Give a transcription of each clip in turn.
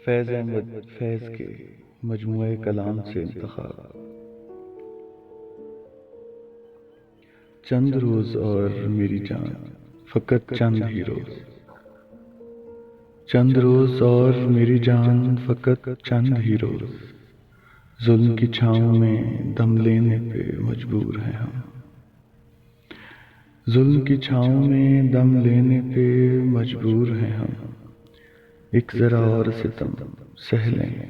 فیض احمد فیض کے مجموعہ کلام سے انتخاب۔ چند روز اور میری جان، فقط چند ہی روز۔ چند روز اور میری جان، فقط چند ہی روز۔ ظلم کی چھاؤں میں دم لینے پہ مجبور ہیں ہم۔ ظلم کی چھاؤں میں دم لینے پہ مجبور ہیں ہم۔ ایک ذرا اور ستم سہ لیں،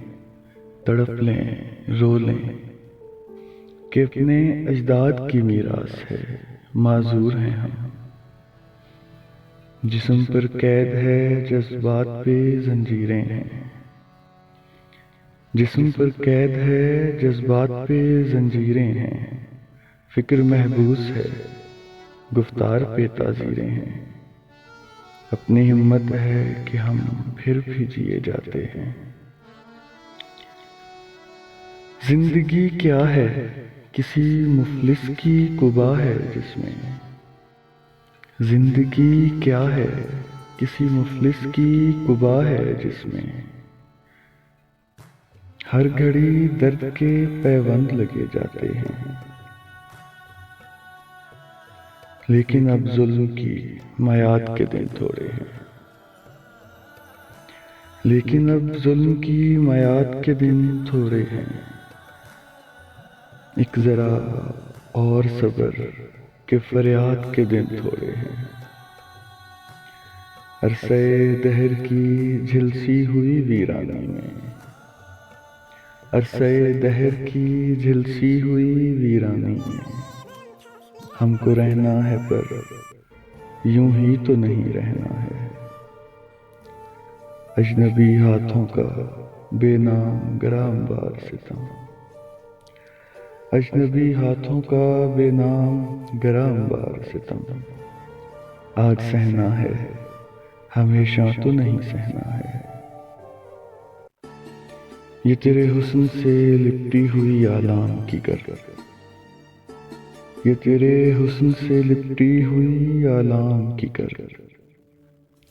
تڑپ لیں، رو لیں، کہ اپنے اجداد کی میراث ہے، معذور ہیں ہم۔ جسم پر قید ہے، جذبات پہ زنجیریں ہیں۔ جسم پر قید ہے، جذبات پہ زنجیریں ہیں۔ فکر محبوس ہے، گفتار پہ تعزیریں ہیں۔ اپنی ہمت ہے کہ ہم پھر بھی جیے جاتے ہیں۔ زندگی کیا ہے، کسی مفلس کی قبا ہے جس میں۔ زندگی کیا ہے، کسی مفلس کی قبا ہے جس میں۔ ہر گھڑی درد کے پیوند لگے جاتے ہیں، لیکن اب ظلم کی میعاد کے دن تھوڑے ہیں۔ لیکن اب ظلم کی میعاد کے دن تھوڑے ہیں۔ ایک ذرا اور صبر کہ فریاد کے دن تھوڑے ہیں۔ عرصہ دہر کی جھلسی ہوئی ویرانی میں، عرصہ دہر کی جھلسی ہوئی ویرانی میں، ہم کو رہنا ہے پر یوں ہی تو نہیں رہنا ہے۔ اجنبی ہاتھوں کا بے نام گرام بار ستم، اجنبی ہاتھوں کا بے نام گرام بار ستم، آج سہنا ہے، ہمیشہ تو نہیں سہنا ہے۔ یہ تیرے حسن سے لپٹی ہوئی آلام کی گرد، یہ تیرے حسن سے لپٹی ہوئی آلام کی گرد،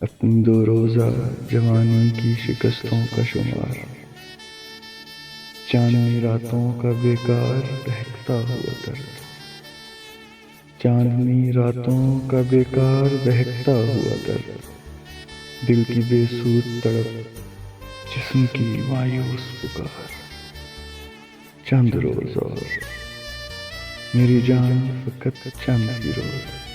اپنی دو روزہ جوانی کی شکستوں کا شمار، چاندنی راتوں کا بیکار بہکتا ہوا درد، چاندنی راتوں کا بیکار بہکتا ہوا درد، دل کی بے سود تڑپ، جسم کی مایوس پکار۔ چند روز اور میری جان، فقط چند ہی روز۔